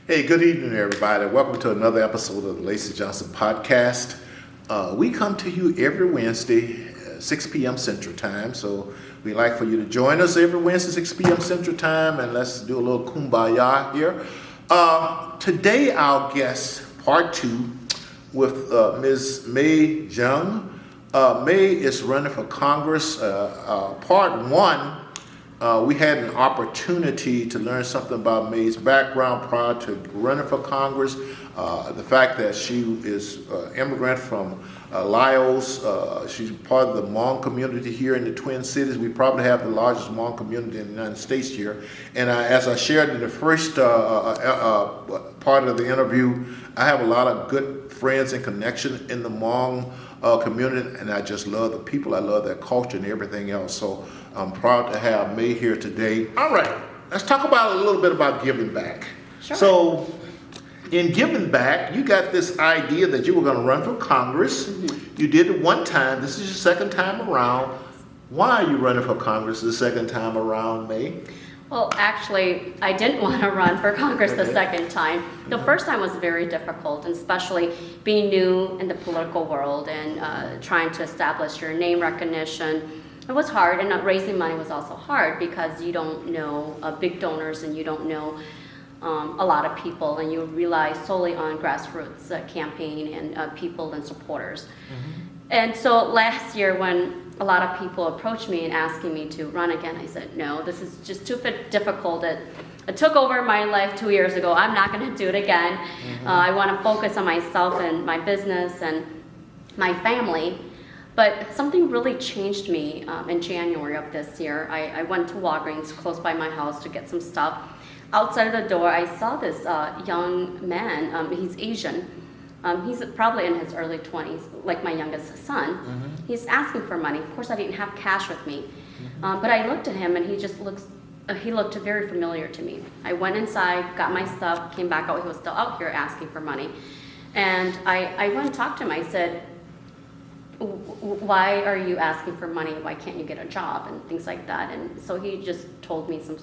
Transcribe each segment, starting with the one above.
Hey, good evening, everybody. Welcome to another episode of the Lacy Johnson Podcast. We come to you every Wednesday, 6 p.m. Central Time. So we'd like for you to join us every Wednesday, 6 p.m. Central Time, and let's do a little kumbaya here. Today, our guest, part 2, with Ms. May Xiong. May is running for Congress. Part 1. We had an opportunity to learn something about May's background prior to running for Congress. The fact that she is an immigrant from Laos. She's part of the Hmong community here in the Twin Cities. We probably have the largest Hmong community in the United States here. And as I shared in the first part of the interview, I have a lot of good friends and connections in the Hmong community, and I just love the people. I love their culture and everything else. So I'm proud to have May here today. All right, let's talk about a little bit about giving back. Sure. So in giving back, you got this idea that you were going to run for Congress. Mm-hmm. You did it one time. This is your second time around. Why are you running for Congress the second time around, May? Well, actually, I didn't want to run for Congress the second time. The first time was very difficult, and especially being new in the political world and trying to establish your name recognition. It was hard, and raising money was also hard because you don't know big donors and you don't know a lot of people, and you rely solely on grassroots campaign and people and supporters. Mm-hmm. And so last year when a lot of people approached me and asking me to run again, I said, no, this is just too difficult. It took over my life 2 years ago. I'm not going to do it again. Mm-hmm. I want to focus on myself and my business and my family. But something really changed me in January of this year. I went to Walgreens close by my house to get some stuff. Outside of the door, I saw this young man. He's Asian. He's probably in his early 20s, like my youngest son. Mm-hmm. He's asking for money. Of course, I didn't have cash with me. Mm-hmm. But I looked at him, and he looked very familiar to me. I went inside, got my stuff, came back out. He was still out here asking for money. And I went and talked to him. I said, why are you asking for money? Why can't you get a job? And things like that. And so he just told me some,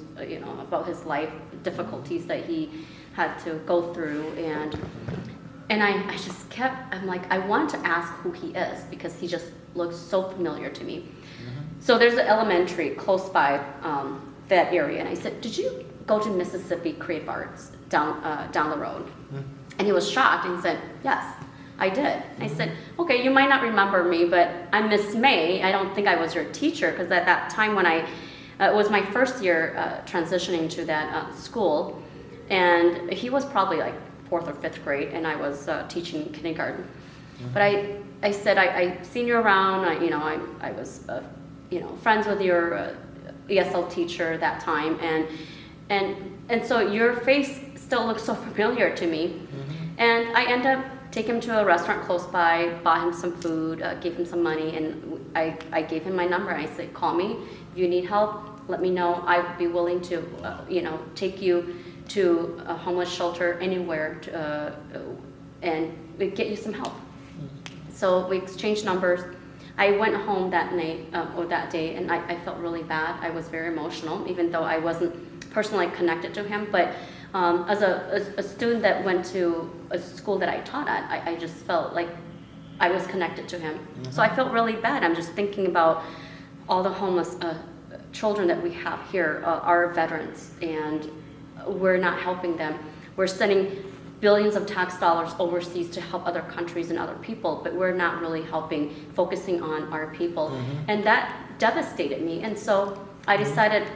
about his life difficulties that he had to go through. And I just I'm like, I want to ask who he is because he just looks so familiar to me. Mm-hmm. So there's an elementary close by that area. And I said, did you go to Mississippi Creative Arts down the road? Mm-hmm. And he was shocked and he said, yes, I did. Mm-hmm. I said, okay, you might not remember me, but I'm Miss May. I don't think I was your teacher because at that time when it was my first year transitioning to that school. And he was probably like 4th or 5th grade, and I was teaching kindergarten. Mm-hmm. But I said, I seen you around. I was friends with your ESL teacher that time, and so your face still looks so familiar to me. Mm-hmm. And I ended up taking him to a restaurant close by, bought him some food, gave him some money, and I gave him my number. I said, call me if you need help. Let me know. I'd be willing to take you to a homeless shelter anywhere and get you some help. Mm-hmm. So we exchanged numbers. I went home that night or that day, and I felt really bad. I was very emotional, even though I wasn't personally connected to him. But as a student that went to a school that I taught at, I just felt like I was connected to him. Mm-hmm. So I felt really bad. I'm just thinking about all the homeless children that we have here are veterans, and we're not helping them. We're sending billions of tax dollars overseas to help other countries and other people, but we're not really focusing on our people. Mm-hmm. And that devastated me. And so I decided,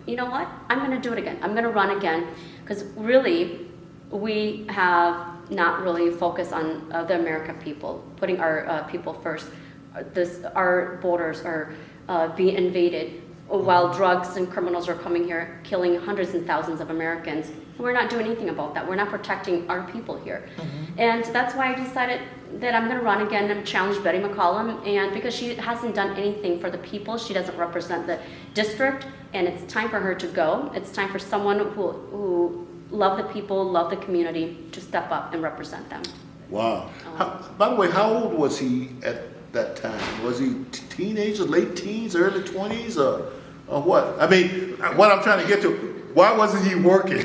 you know what? I'm going to do it again. I'm going to run again, because really we have not really focused on the American people, putting our people first. Our borders are being invaded while drugs and criminals are coming here, killing hundreds and thousands of Americans. We're not doing anything about that. We're not protecting our people here. Mm-hmm. And that's why I decided that I'm going to run again and challenge Betty McCollum. And because she hasn't done anything for the people, she doesn't represent the district, and it's time for her to go. It's time for someone who love the people, love the community, to step up and represent them. Wow. By the way, how old was he at that time? Was he teenager, late teens, early 20s, or what? I mean, what I'm trying to get to, why wasn't he working?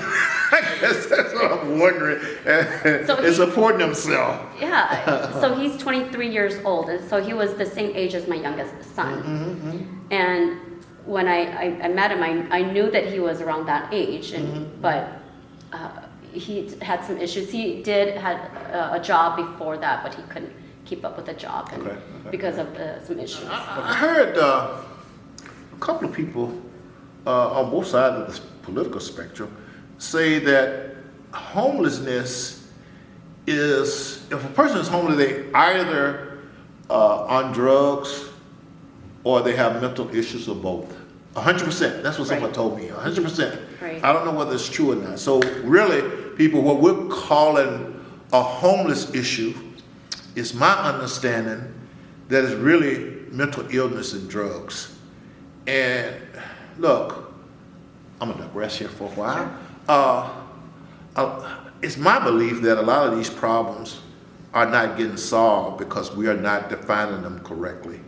guess that's what I'm wondering. And supporting himself. Yeah, so he's 23 years old, and so he was the same age as my youngest son. And when I met him, I knew that he was around that age, but he had some issues. He had a job before that, but he couldn't keep up with the job because of some issues. I heard a couple of people on both sides of the political spectrum say that homelessness is, if a person is homeless, they either on drugs or they have mental issues or both. 100%. That's what someone told me. 100%. Right. I don't know whether it's true or not. So really, people, what we're calling a homeless issue is my understanding that is really mental illness and drugs. And look, I'm gonna digress here for a while. It's my belief that a lot of these problems are not getting solved because we are not defining them correctly.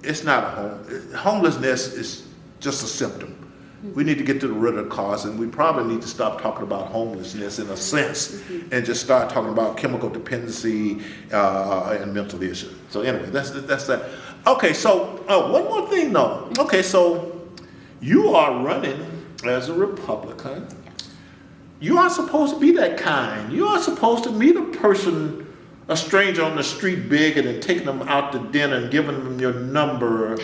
It's not homelessness is just a symptom. We need to get to the root of the cause, and we probably need to stop talking about homelessness in a sense and just start talking about chemical dependency and mental issues. So anyway, that's that. Okay, so one more thing though. Okay, so you are running as a Republican. You aren't supposed to be that kind. You aren't supposed to meet a stranger on the street begging and taking them out to dinner and giving them your number.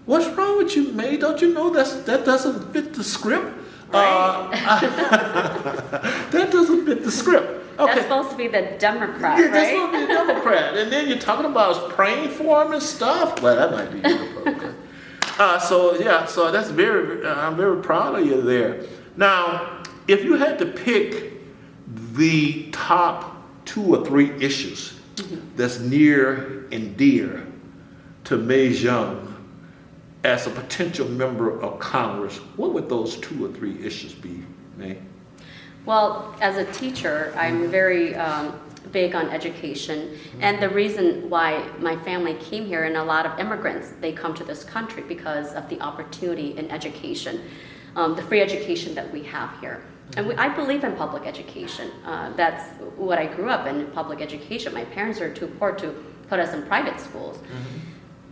What's wrong with you, May? Don't you know that doesn't fit the script? Right. That doesn't fit the script. Okay. That's supposed to be the Democrat, Yeah, right? that's supposed to be a Democrat. And then you're talking about praying for him and stuff. Well, that might be Republican. So that's I'm very proud of you there. Now, if you had to pick the top 2 or 3 issues that's near and dear to May Xiong as a potential member of Congress, what would those 2 or 3 issues be, May? Well, as a teacher, I'm very big on education. And the reason why my family came here, and a lot of immigrants, they come to this country because of the opportunity in education, the free education that we have here. And I believe in public education. That's what I grew up in, public education. My parents are too poor to put us in private schools.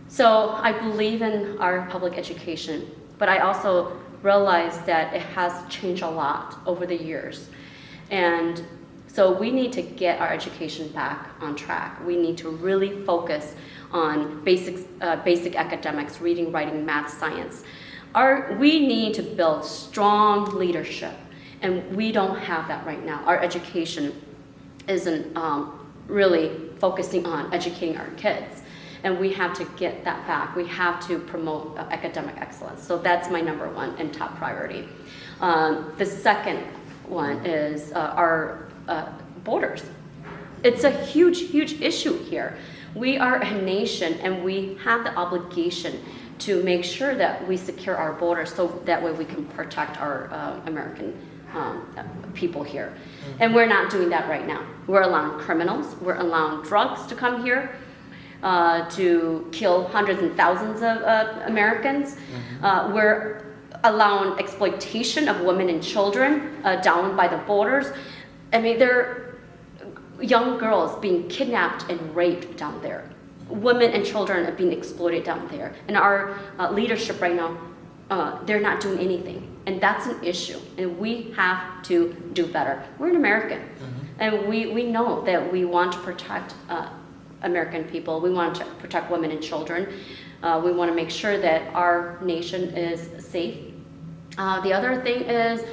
So I believe in our public education, but I also realize that it has changed a lot over the years. And so we need to get our education back on track. We need to really focus on basic academics, reading, writing, math, science. We need to build strong leadership, and we don't have that right now. Our education isn't really focusing on educating our kids, and we have to get that back. We have to promote academic excellence. So that's my number 1 and top priority. The second one is our borders. It's a huge issue here. We are a nation, and we have the obligation to make sure that we secure our borders so that way we can protect our American people here. And we're not doing that right now. We're allowing criminals, we're allowing drugs to come here to kill hundreds and thousands of Americans. We're allowing exploitation of women and children down by the borders. I mean, there are young girls being kidnapped and raped down there. Women and children are being exploited down there. And our leadership right now, they're not doing anything. And that's an issue. And we have to do better. We're an American. And we know that we want to protect American people. We want to protect women and children. We want to make sure that our nation is safe. The other thing is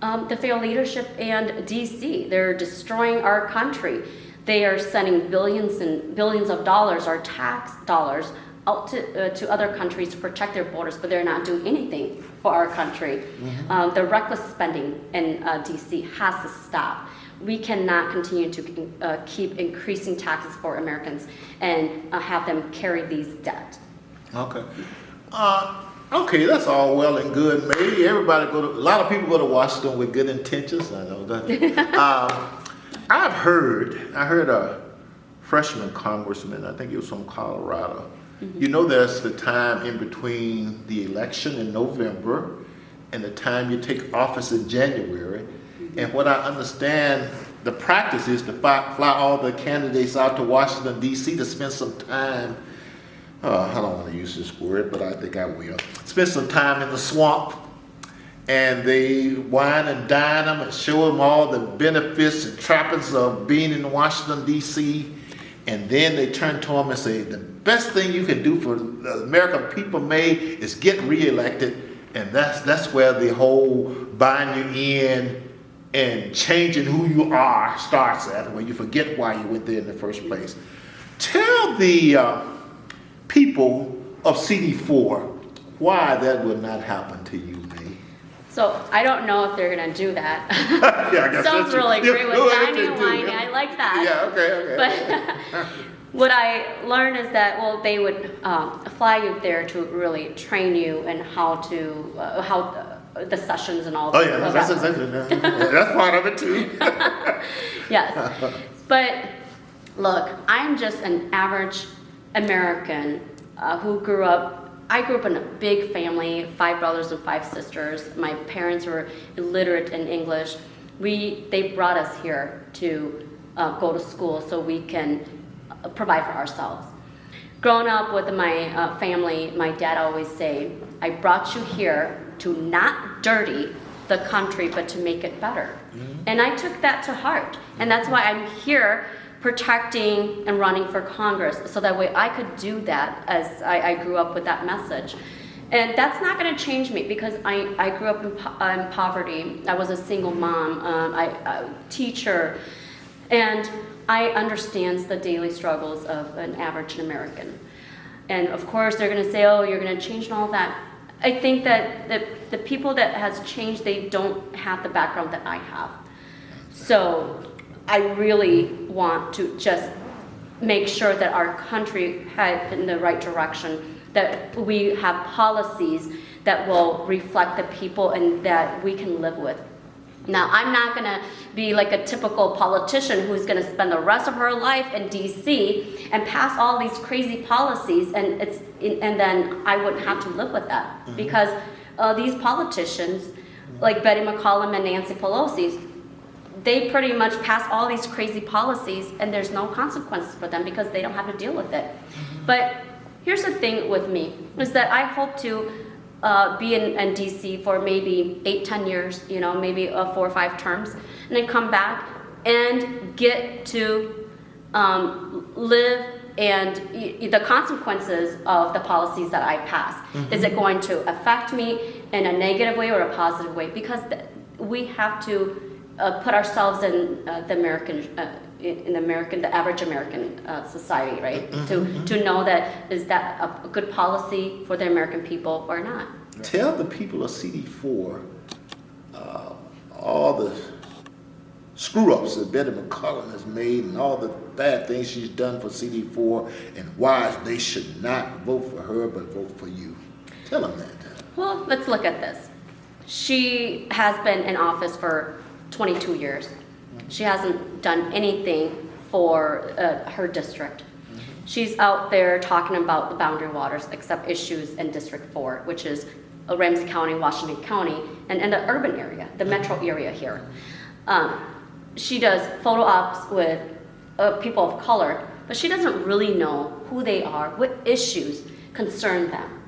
the failed leadership and DC. They're destroying our country. They are sending billions and billions of dollars, our tax dollars, out to other countries to protect their borders, but they're not doing anything for our country. The reckless spending in DC has to stop. We cannot continue to keep increasing taxes for Americans and have them carry these debt. Okay. Okay, that's all well and good. Maybe everybody a lot of people go to Washington with good intentions. I know that. I heard a freshman congressman, I think he was from Colorado. You know, there's the time in between the election in November and the time you take office in January. And what I understand, the practice is to fly all the candidates out to Washington, D.C. to spend some time, I don't want to use this word, but I think I will, spend some time in the swamp. And they wine and dine them and show them all the benefits and trappings of being in Washington, D.C. And then they turn to them and say, the best thing you can do for the American people, May, is get reelected. And that's where the whole buying you in and changing who you are starts at, when you forget why you went there in the first place. Tell the people of CD4 why that would not happen to you, May. So I don't know if they're going to do that. Yeah, I guess Sounds really great with dining and whining. I like that. Yeah, okay. But what I learned is that, well, they would fly you there to really train you and how the sessions and all that. Oh yeah, that's part of it too. Yes. But look, I'm just an average American who I grew up in a big family, 5 brothers and 5 sisters. My parents were illiterate in English. They brought us here to go to school so we can provide for ourselves. Growing up with my family, my dad always say, I brought you here to not dirty the country, but to make it better. Mm-hmm. And I took that to heart. And that's why I'm here protecting and running for Congress, so that way I could do that, as I grew up with that message. And that's not going to change me, because I grew up in poverty. I was a single mom, a teacher, and I understand the daily struggles of an average American. And of course they're going to say, oh, you're going to change and all that. I think that the people that has changed, they don't have the background that I have. So I really want to just make sure that our country head in the right direction, that we have policies that will reflect the people and that we can live with. Now, I'm not going to be like a typical politician who's going to spend the rest of her life in D.C. and pass all these crazy policies, and then I wouldn't have to live with that. Mm-hmm. Because these politicians, like Betty McCollum and Nancy Pelosi, they pretty much pass all these crazy policies, and there's no consequences for them because they don't have to deal with it. Mm-hmm. But here's the thing with me, is that I hope to be in D.C. for maybe 8-10 years, maybe 4 or 5 terms, and then come back and get to live and the consequences of the policies that I pass. Mm-hmm. Is it going to affect me in a negative way or a positive way? Because we have to put ourselves in the average American society, right? Mm-hmm. To know that, is that a good policy for the American people or not? Tell the people of CD4 all the screw-ups that Betty McCollum has made and all the bad things she's done for CD4, and why they should not vote for her but vote for you. Tell them that. Well, let's look at this. She has been in office for 22 years. She hasn't done anything for her district. She's out there talking about the boundary waters, except issues in District 4, which is Ramsey County, Washington County, and the urban area, the metro area here. She does photo ops with people of color, but she doesn't really know who they are, what issues concern them.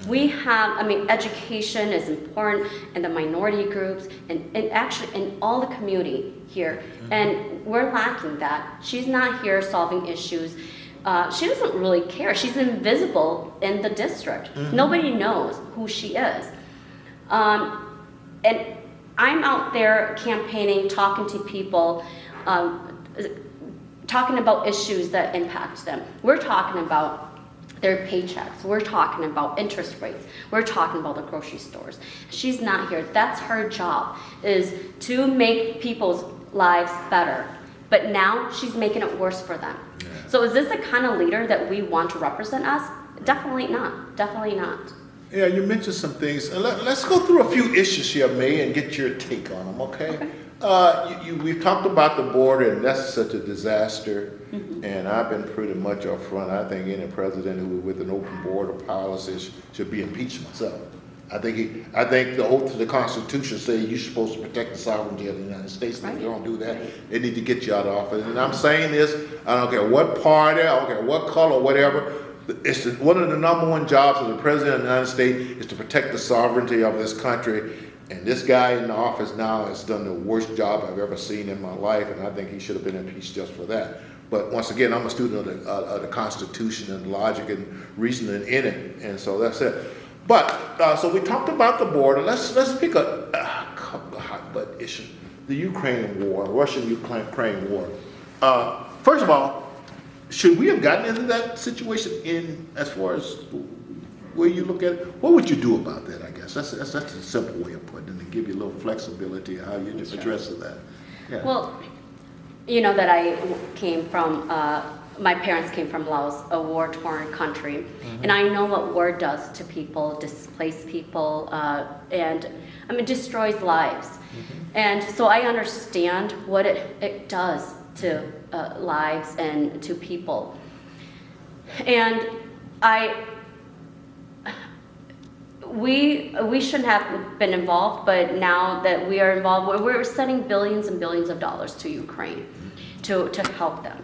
We have, education is important in the minority groups and actually in all the community here. And we're lacking that. She's not here solving issues. She doesn't really care. She's invisible in the district. Mm-hmm. Nobody knows who she is. And I'm out there campaigning, talking to people, talking about issues that impact them. We're talking about their paychecks. We're talking about interest rates. We're talking about the grocery stores. She's not here. That's her job, is to make people's lives better. But now she's making it worse for them. Yeah. So is this the kind of leader that we want to represent us? Definitely not. Definitely not. Yeah, you mentioned some things. Let's go through a few issues here, May, and get your take on them, okay? We've talked about the border, and that's such a disaster. Mm-hmm. And I've been pretty much up front. I think any president who with an open border policy should be impeached myself. I think the oath to the Constitution says you're supposed to protect the sovereignty of the United States. And if you don't do that, they need to get you out of office. And I'm saying this, I don't care what party, I don't care what color, whatever. One of the number one jobs of the President of the United States is to protect the sovereignty of this country. And this guy in the office now has done the worst job I've ever seen in my life, and I think he should have been impeached just for that. But once again, I'm a student of the Constitution and logic and reasoning in it, and so that's it. But so we talked about the border. Let's pick a couple of hot button issues: the Ukraine war, Russian-Ukraine war. First of all, should we have gotten into that situation as far as where you look at it? What would you do about that? I guess that's a simple way of putting it, and give you a little flexibility how you address that. Yeah. Well, you know that I came from. My parents came from Laos, a war-torn country, and I know what war does to people, displace people, and destroys lives. And so I understand what it does to lives and to people. And we shouldn't have been involved, but now that we are involved, we're sending billions and billions of dollars to Ukraine to help them.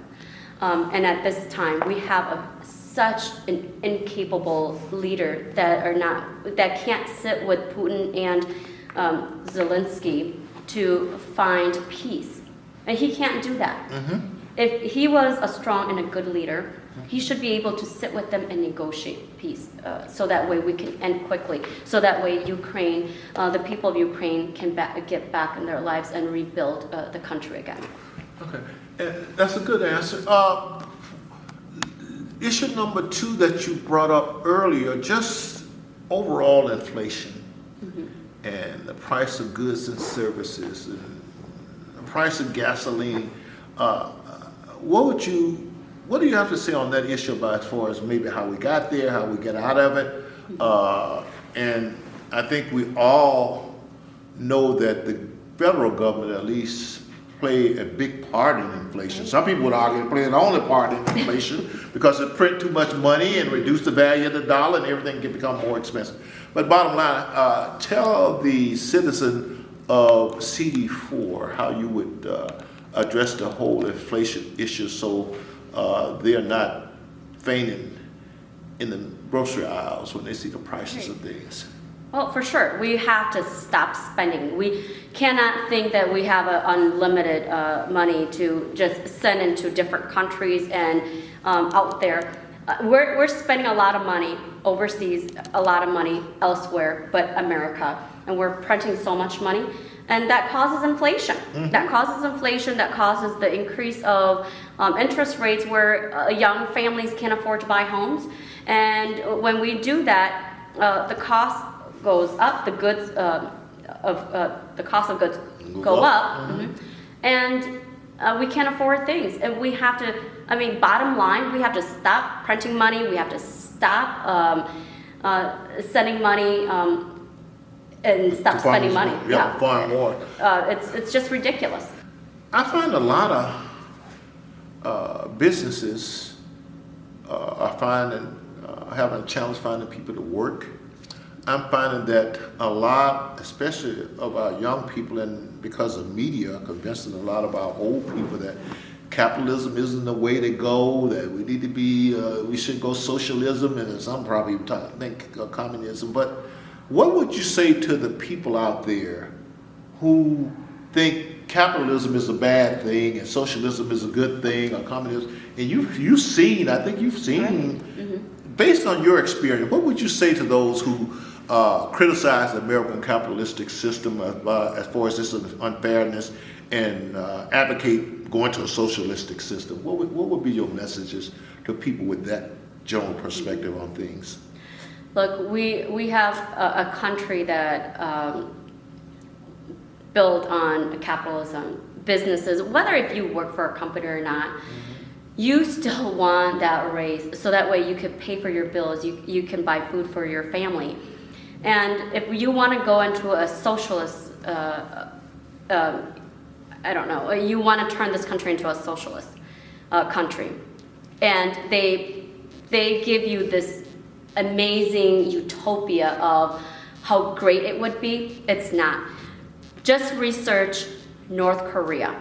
And at this time, we have such an incapable leader that can't sit with Putin and Zelensky to find peace, and he can't do that. If he was a strong and a good leader, he should be able to sit with them and negotiate peace, so that way we can end quickly. So that way Ukraine, the people of Ukraine, can get back in their lives and rebuild the country again. Okay, and that's a good answer. Issue number 2 that you brought up earlier, just overall inflation and the price of goods and services and the price of gasoline. What do you have to say on that issue about as far as maybe how we got there, how we get out of it? And I think we all know that the federal government at least play a big part in inflation. Some people would argue it play the only part in inflation because it print too much money and reduce the value of the dollar and everything can become more expensive. But bottom line, tell the citizen of CD4 how you would address the whole inflation issue so they're not fainting in the grocery aisles when they see the prices of things. Well, for sure, we have to stop spending. We cannot think that we have unlimited money to just send into different countries and out there. We're spending a lot of money overseas, a lot of money elsewhere, but America, and we're printing so much money, and that causes inflation. That causes inflation. That causes the increase of interest rates where young families can't afford to buy homes, and when we do that, the cost goes up, the goods the cost of goods go up, and we can't afford things. And we have to, bottom line, we have to stop printing money. We have to stop sending money and stop spending money. Far more. It's just ridiculous. I find a lot of businesses are having a challenge finding people to work. I'm finding that a lot, especially of our young people, and because of media, convincing a lot of our old people that capitalism isn't the way to go, that we need to be, we should go socialism, and some probably think communism. But what would you say to the people out there who think capitalism is a bad thing and socialism is a good thing, or communism? And you've seen, based on your experience, what would you say to those who criticize the American capitalistic system as far as this unfairness and advocate going to a socialistic system? What would be your messages to people with that general perspective on things? Look, we have a country that built on capitalism, businesses, whether if you work for a company or not, you still want that raise so that way you can pay for your bills, you can buy food for your family. And if you want to go into a socialist, you want to turn this country into a socialist country, and they give you this amazing utopia of how great it would be. It's not. Just research North Korea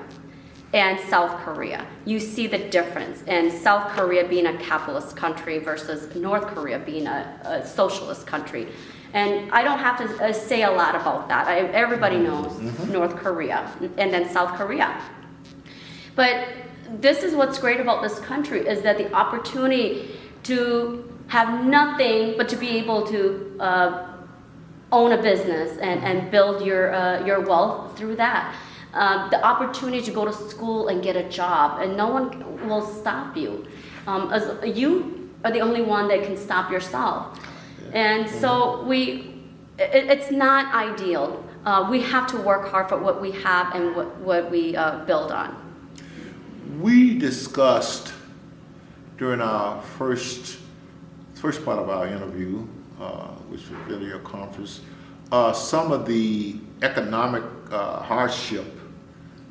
and South Korea. You see the difference. And South Korea being a capitalist country versus North Korea being a socialist country. And I don't have to say a lot about that. Everybody knows North Korea and then South Korea. But this is what's great about this country, is that the opportunity to have nothing but to be able to own a business and build your wealth through that. The opportunity to go to school and get a job, and no one will stop you. As you are the only one that can stop yourself. And so it's not ideal. We have to work hard for what we have and what we build on. We discussed during our first part of our interview, which was a video conference, some of the economic hardship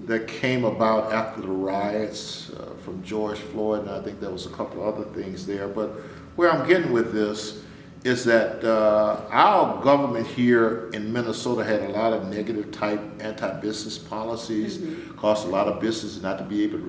that came about after the riots from George Floyd, and I think there was a couple of other things there. But where I'm getting with this is that our government here in Minnesota had a lot of negative type anti-business policies, caused a lot of businesses not to be able to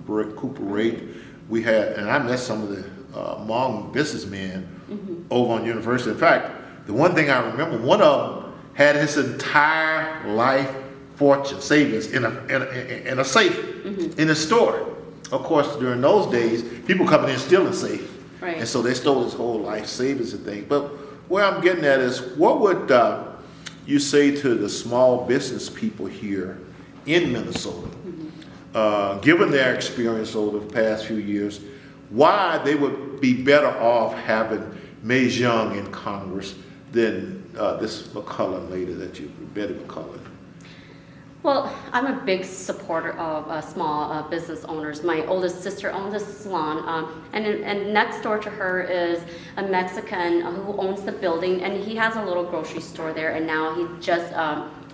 recuperate. We had, and I met some of the Hmong businessmen over on university. In fact, the one thing I remember, one of them had his entire life fortune savings in a safe in a store. Of course, during those days, people coming in stealing safe. Right. And so they stole his whole life savings and things. But where I'm getting at is, what would you say to the small business people here in Minnesota, given their experience over the past few years, why they would be better off having May Xiong in Congress than this McCullen lady that Betty McCullen? Well, I'm a big supporter of small business owners. My oldest sister owns a salon, and next door to her is a Mexican who owns the building, and he has a little grocery store there, and now he just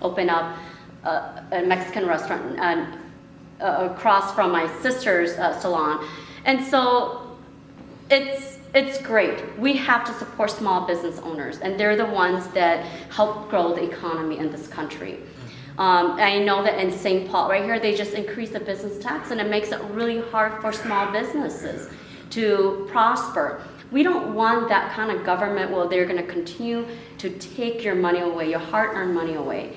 opened up a Mexican restaurant across from my sister's salon. And so it's great. We have to support small business owners, and they're the ones that help grow the economy in this country. I know that in St. Paul, right here, they just increased the business tax, and it makes it really hard for small businesses to prosper. We don't want that kind of government where they're going to continue to take your money away, your hard-earned money away.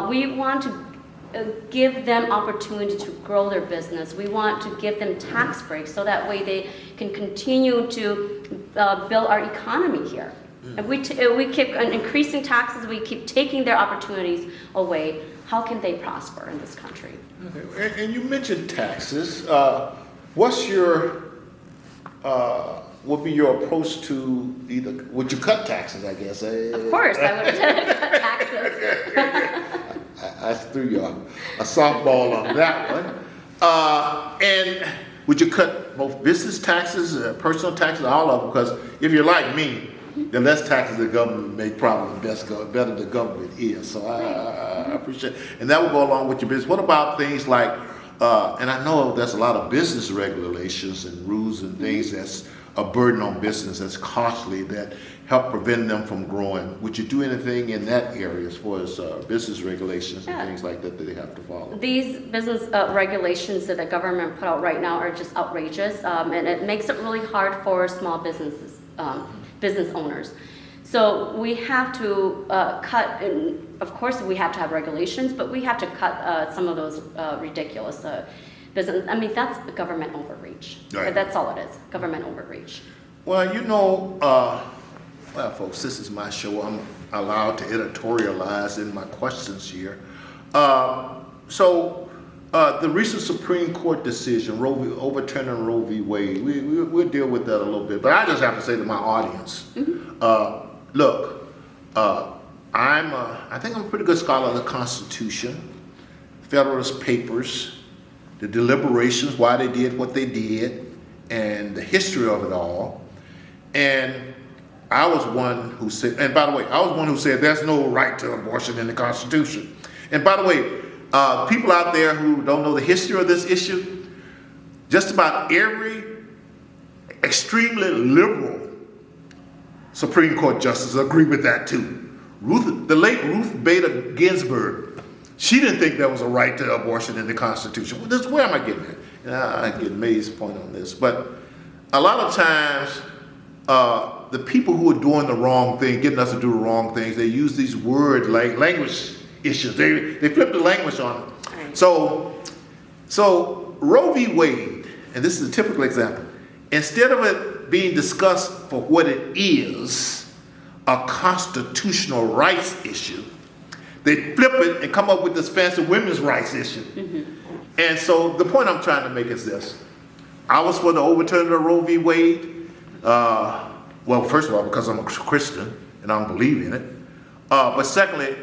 We want to give them opportunity to grow their business. We want to give them tax breaks so that way they can continue to build our economy here. If we keep increasing taxes, we keep taking their opportunities away, how can they prosper in this country? Okay. And you mentioned taxes. What's your, would be your approach to either, would you cut taxes, I guess? Of course, I would cut taxes. I threw you a softball on that one. And would you cut both business taxes, personal taxes, all of them? Because if you're like me, the less taxes the government make, probably the better the government is. So I appreciate it. And that will go along with your business. What about things like, and I know there's a lot of business regulations and rules and things that's a burden on business, that's costly, that help prevent them from growing. Would you do anything in that area as far as business regulations and things like that they have to follow? These business regulations that the government put out right now are just outrageous, and it makes it really hard for small businesses. Business owners. So we have to cut, and of course we have to have regulations, but we have to cut some of those ridiculous business. I mean, that's government overreach. Right. That's all it is, government overreach. Well, you know, well, folks, this is my show. I'm allowed to editorialize in my questions here. So the recent Supreme Court decision, overturning Roe v. Wade, we'll deal with that a little bit. But I just have to say to my audience, look, I think I'm a pretty good scholar of the Constitution, Federalist Papers, the deliberations, why they did what they did, and the history of it all. And I was one who said, and by the way, I was one who said there's no right to abortion in the Constitution. And by the way, people out there who don't know the history of this issue, just about every extremely liberal Supreme Court justice agree with that too. the late Ruth Bader Ginsburg, she didn't think there was a right to abortion in the Constitution. Well, where am I getting at? And I get May's point on this. But a lot of times, the people who are doing the wrong thing, getting us to do the wrong things, they use these language issues. They flip the language on it. Right. So Roe v. Wade, and this is a typical example, instead of it being discussed for what it is, a constitutional rights issue, they flip it and come up with this fancy women's rights issue. Mm-hmm. And so the point I'm trying to make is this. I was for the overturn of Roe v. Wade. Well, first of all, because I'm a Christian and I don't believe in it. But secondly,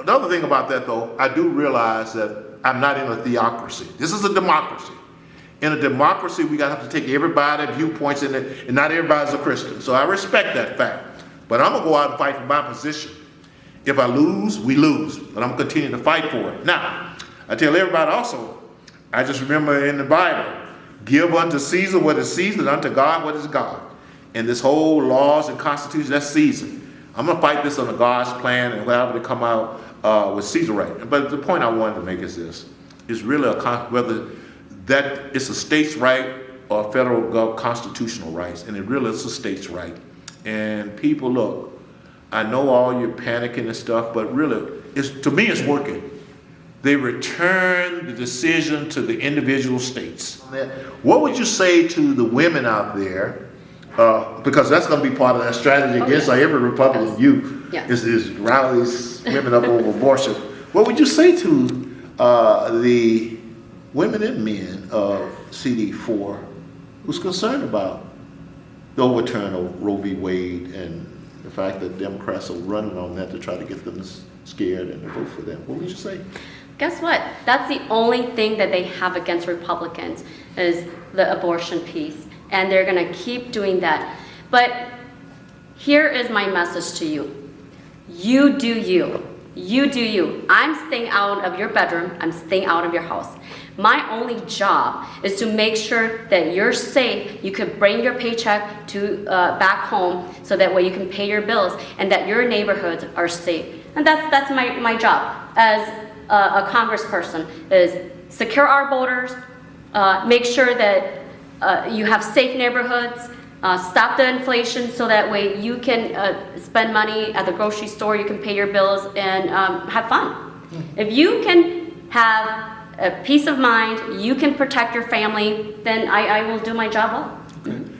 the other thing about that, though, I do realize that I'm not in a theocracy. This is a democracy. In a democracy, we gotta have to take everybody's viewpoints in it, and not everybody's a Christian. So I respect that fact. But I'm gonna go out and fight for my position. If I lose, we lose. But I'm gonna continue to fight for it. Now, I tell everybody also, I just remember in the Bible, give unto Caesar what is Caesar, and unto God what is God. And this whole laws and constitution, that's Caesar. I'm gonna fight this under God's plan and whatever to come out with Caesar right. But the point I wanted to make is this: it's really whether that it's a state's right or a federal constitutional rights, and it really is a state's right. And people, look, I know all your panicking and stuff, but really, to me, it's working. They return the decision to the individual states. What would you say to the women out there? Because that's going to be part of that strategy against every Republican youth is rally these women up over abortion. What would you say to the women and men of CD4 who's concerned about the overturn of Roe v. Wade and the fact that Democrats are running on that to try to get them scared and to vote for them? What would you say? Guess what? That's the only thing that they have against Republicans is the abortion piece. And they're going to keep doing that. But here is my message to you. You do you. You do you. I'm staying out of your bedroom. I'm staying out of your house. My only job is to make sure that you're safe. You could bring your paycheck to back home so that way you can pay your bills and that your neighborhoods are safe. And that's my job as a congressperson is secure our borders, make sure that you have safe neighborhoods, stop the inflation so that way you can spend money at the grocery store, you can pay your bills and have fun. If you can have a peace of mind, you can protect your family, then I will do my job well. Okay.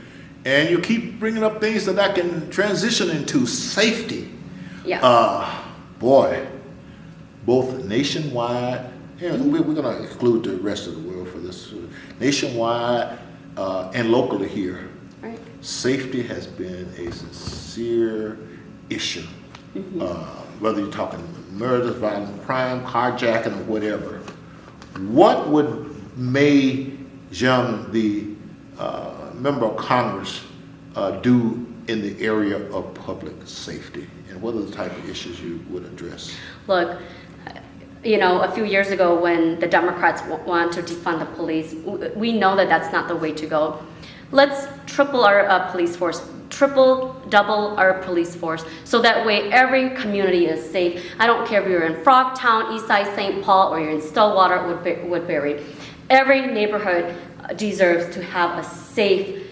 And you keep bringing up things that I can transition into safety. Yes. Boy, both nationwide, and we're going to exclude the rest of the world for this, nationwide and locally here. Right. Safety has been a sincere issue. Mm-hmm. Whether you're talking murder, violent crime, carjacking, or whatever. What would May Xiong, the member of Congress, do in the area of public safety? And what are the type of issues you would address? Look, you know, a few years ago when the Democrats want to defund the police, we know that that's not the way to go. Let's triple our police force, double our police force, so that way every community is safe. I don't care if you're in Frogtown, Eastside, St. Paul, or you're in Stillwater, Woodbury. Every neighborhood deserves to have a safe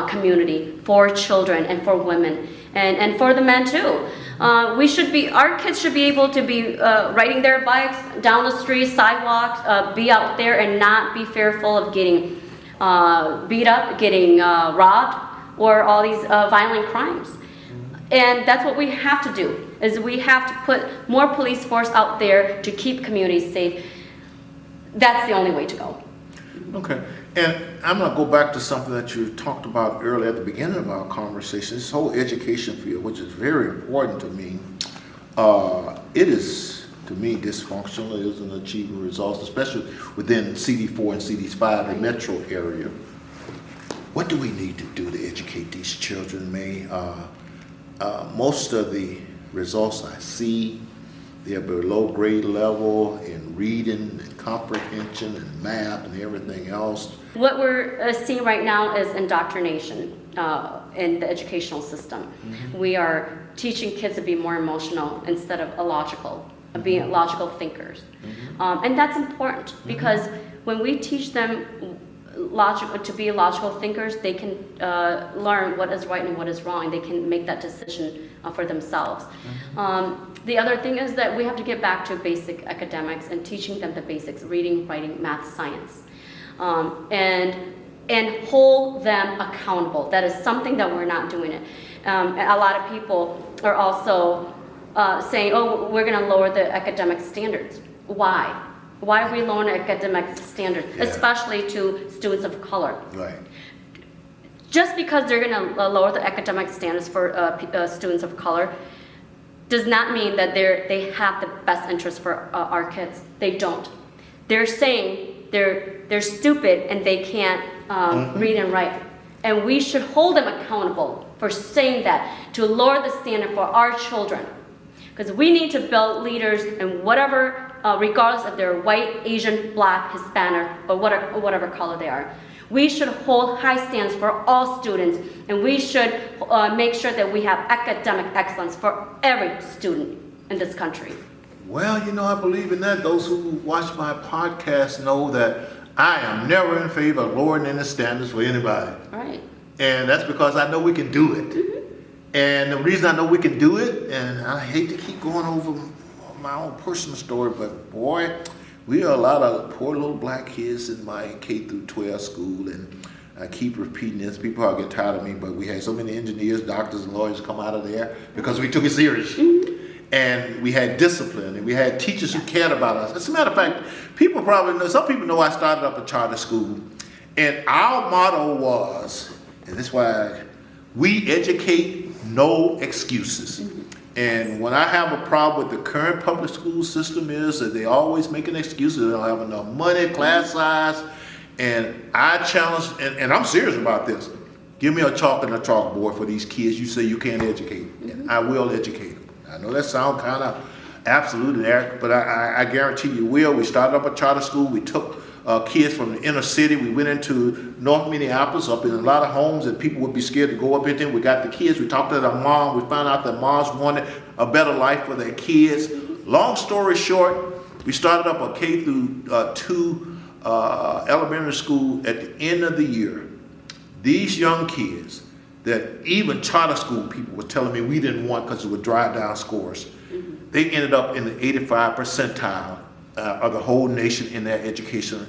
community for children and for women and for the men too. Our kids should be able to be riding their bikes down the street, sidewalks, be out there and not be fearful of getting beat up, getting robbed, or all these violent crimes. And that's what we have to do, is we have to put more police force out there to keep communities safe. That's the only way to go. Okay, and I'm going to go back to something that you talked about earlier at the beginning of our conversation, this whole education field, which is very important to me. It is, to me, dysfunctional. It isn't achieving results, especially within CD4 and CD5, the metro area. What do we need to do to educate these children, May? Most of the results I see they're below grade level in reading and comprehension and math and everything else. What we're seeing right now is indoctrination in the educational system. We are teaching kids to be more emotional instead of illogical, being logical thinkers. And that's important because when we teach them to be logical thinkers, they can learn what is right and what is wrong. They can make that decision for themselves. The other thing is that we have to get back to basic academics and teaching them the basics: reading, writing, math, science, and hold them accountable. That is something that we're not doing it. A lot of people are also saying, "Oh, we're going to lower the academic standards." Why? Why are we lowering academic standards, especially to students of color? Right. Just because they're going to lower the academic standards for students of color does not mean that they have the best interest for our kids. They don't. They're saying they're stupid and they can't read and write. And we should hold them accountable for saying that, to lower the standard for our children. Because we need to build leaders in whatever, regardless if they're white, Asian, black, Hispanic, or whatever color they are. We should hold high standards for all students, and we should make sure that we have academic excellence for every student in this country. Well, I believe in that. Those who watch my podcast know that I am never in favor of lowering any standards for anybody. Right. And that's because I know we can do it. And the reason I know we can do it, and I hate to keep going over my own personal story, but boy, we are a lot of poor little black kids in my K through 12 school, and I keep repeating this. People are getting tired of me, but we had so many engineers, doctors, and lawyers come out of there because we took it serious. And we had discipline, and we had teachers who cared about us. As a matter of fact, people probably know, some people know I started up a charter school, and our motto was, and this is why we educate, no excuses. And when I have a problem with the current public school system is that they always making excuses. They don't have enough money, class size. And I challenge, and I'm serious about this. Give me a chalk and a chalkboard for these kids you say you can't educate. And I will educate them. I know that sounds kind of absolute and arrogant, but I guarantee you will. We started up a charter school. We took kids from the inner city. We went into North Minneapolis, up in a lot of homes that people would be scared to go up in there. We got the kids. We talked to their mom. We found out that moms wanted a better life for their kids. Long story short, we started up a K through 2 elementary school at the end of the year. These young kids that even charter school people were telling me we didn't want because it would drive down scores, they ended up in the 85th percentile of the whole nation in their education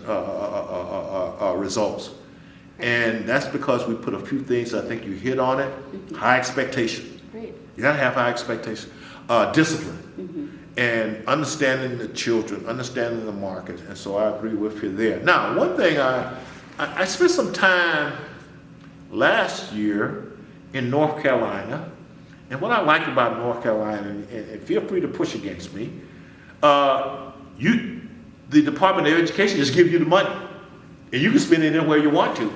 results. And that's because we put a few things, I think you hit on it. High expectation. Right. You gotta have high expectation. Discipline. And understanding the children, understanding the market. And so I agree with you there. Now, one thing, I spent some time last year in North Carolina. And what I like about North Carolina, and feel free to push against me, the Department of Education just gives you the money, and you can spend it anywhere you want to.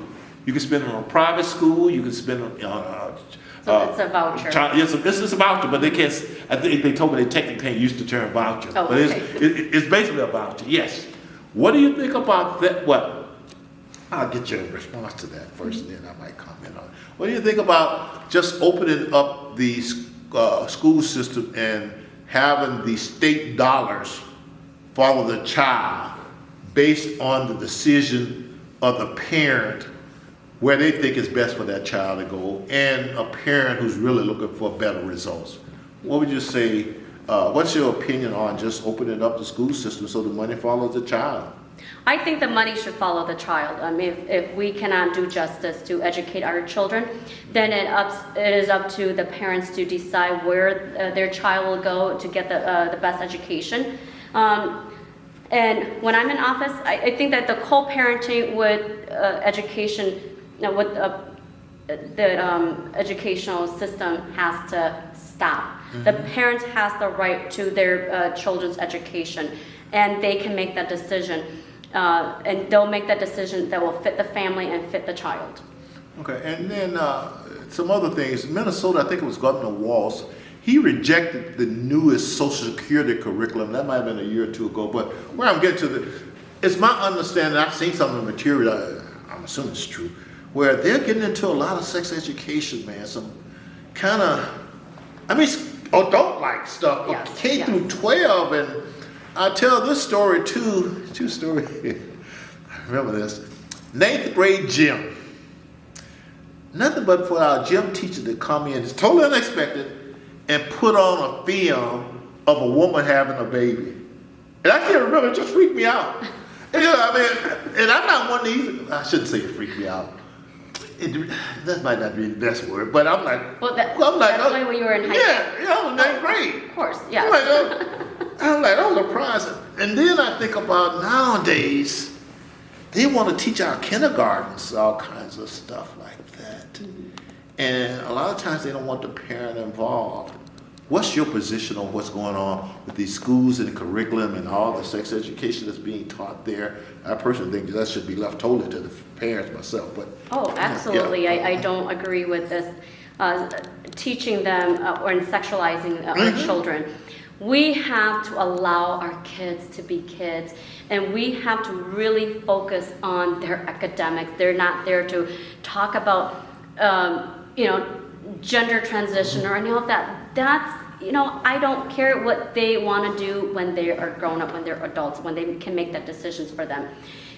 You can spend it on a private school. You can spend it on. So it's a voucher. Yes, it's a voucher, but they can't. I think they told me they technically can't use the term voucher, but okay. It's basically a voucher. Yes. What do you think about that? Well, I'll get your response to that first, and then I might comment on it. What do you think about just opening up the school system and having the state dollars follow the child based on the decision of the parent where they think it's best for that child to go, and a parent who's really looking for better results? What would you say, what's your opinion on just opening up the school system so the money follows the child? I think the money should follow the child. If we cannot do justice to educate our children, then it is up to the parents to decide where their child will go to get the best education. And when I'm in office, I think that the co-parenting with education, with the educational system has to stop. The parents has the right to their children's education, and they can make that decision. And they'll make that decision that will fit the family and fit the child. Okay, and then some other things. Minnesota, I think it was Governor Walz, he rejected the newest Social Security curriculum. That might have been a year or two ago. But where I'm getting to, it's my understanding, I've seen some of the material, I'm assuming it's true, where they're getting into a lot of sex education, man. Some kind of, adult-like stuff, but Yes, K yes. through 12. And I tell this story too, true story. I remember this. 9th grade gym. Nothing but for our gym teacher to come in, it's totally unexpected, and put on a film of a woman having a baby. And I can't remember, it just freaked me out. And, and I'm not one of these, I shouldn't say it freaked me out. That might not be the best word, but I'm like, that's when you were in high school. Yeah, I was 9th grade. Of course, yes. I'm like, I'm surprised. And then I think about nowadays, they want to teach our kindergartens all kinds of stuff like that. Mm-hmm. And a lot of times they don't want the parent involved. What's your position on what's going on with these schools and the curriculum and all the sex education that's being taught there? I personally think that should be left totally to the parents myself. But oh, absolutely. Yeah. I don't agree with this teaching them or sexualizing our children. We have to allow our kids to be kids, and we have to really focus on their academics. They're not there to talk about, gender transition or any of that. That's, I don't care what they want to do when they are grown up, when they're adults, when they can make that decisions for them.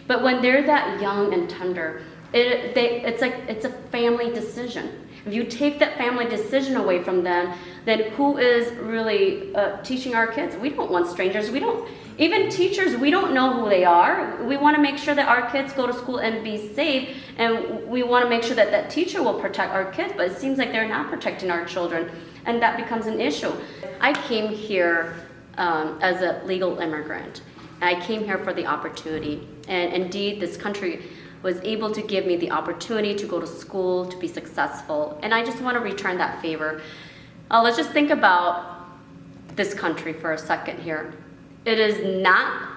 But when they're that young and tender, it's a family decision. If you take that family decision away from them, then who is really teaching our kids? We don't want strangers. Even teachers, we don't know who they are. We want to make sure that our kids go to school and be safe, and we want to make sure that that teacher will protect our kids, but it seems like they're not protecting our children, and that becomes an issue. I came here as a legal immigrant. I came here for the opportunity, and indeed this country was able to give me the opportunity to go to school, to be successful, and I just want to return that favor. Let's just think about this country for a second here. It is not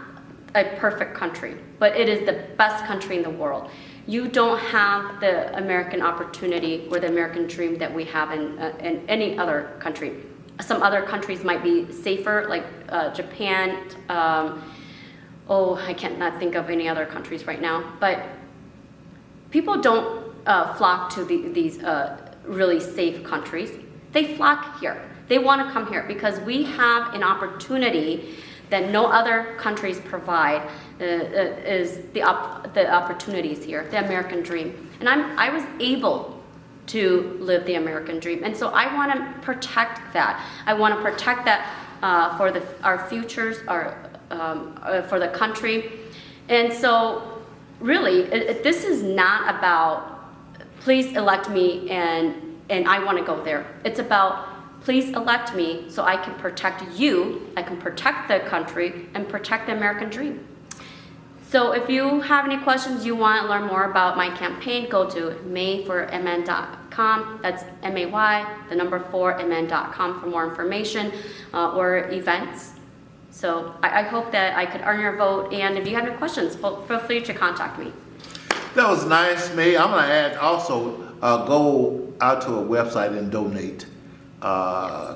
a perfect country, but it is the best country in the world. You don't have the American opportunity or the American dream that we have in any other country. Some other countries might be safer, like Japan. I can't not think of any other countries right now, but people don't flock to these really safe countries. They flock here. They want to come here because we have an opportunity that no other countries provide. Is the opportunities here, the American dream, and I was able to live the American dream, and so I want to protect that. I want to protect that for our futures, for the country, and so really, this is not about please elect me and I want to go there. It's about please elect me so I can protect you, I can protect the country, and protect the American dream. So if you have any questions, you want to learn more about my campaign, go to may4mn.com. That's MAY, the number 4mn.com for more information or events. So I hope that I could earn your vote, and if you have any questions, feel free to contact me. That was nice, May. I'm going to add also, go out to a website and donate.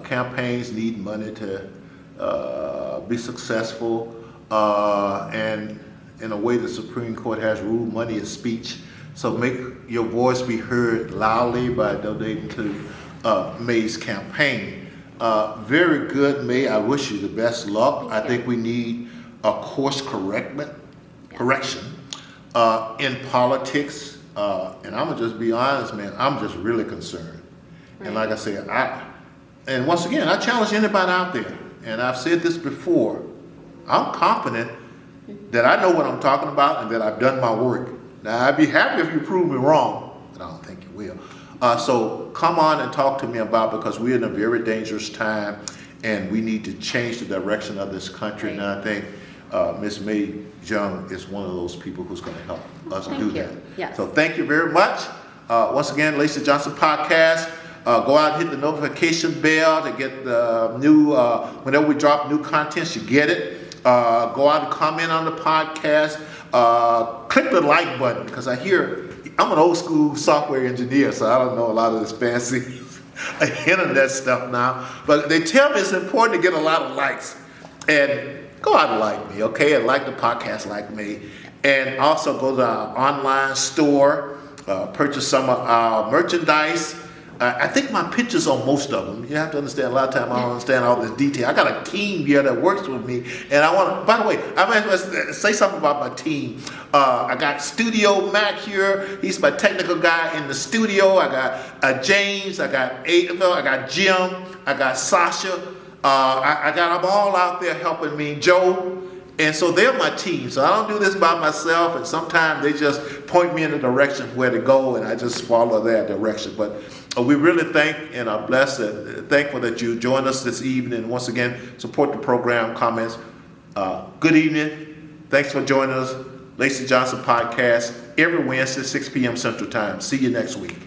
Campaigns need money to be successful, and in a way the Supreme Court has ruled money is speech. So make your voice be heard loudly by donating to May's campaign. Very good, May. I wish you the best luck. I think we need a course correction in politics. And I'm going to just be honest, man, I'm just really concerned. Right. And like I said, and once again, I challenge anybody out there, and I've said this before, I'm confident that I know what I'm talking about and that I've done my work. Now, I'd be happy if you prove me wrong, but I don't think you will. So come on and talk to me about, because we're in a very dangerous time, and we need to change the direction of this country. Right. And I think Ms. May Xiong is one of those people who's going to help us do that. Yes. So thank you very much. Once again, Lacy Johnson Podcast. Go out and hit the notification bell to get the new, whenever we drop new content, you get it. Go out and comment on the podcast. Click the like button, because I'm an old school software engineer, so I don't know a lot of this fancy internet stuff now. But they tell me it's important to get a lot of likes. And go out and like me, okay? And like the podcast like me. And also go to our online store, purchase some of our merchandise. I think my picture's on most of them. You have to understand, a lot of times I don't understand all this detail. I got a team here that works with me. And I want to, by the way, I might say something about my team. I got Studio Mac here. He's my technical guy in the studio. I got James. I got Abel. I got Jim. I got Sasha. I got them all out there helping me. Joe. And so they're my team. So I don't do this by myself, and sometimes they just point me in the direction where to go, and I just follow their direction. But we really thank and are blessed and thankful that you joined us this evening. Once again, support the program, comments. Good evening. Thanks for joining us. Lacy Johnson Podcast, every Wednesday, 6 p.m. Central Time. See you next week.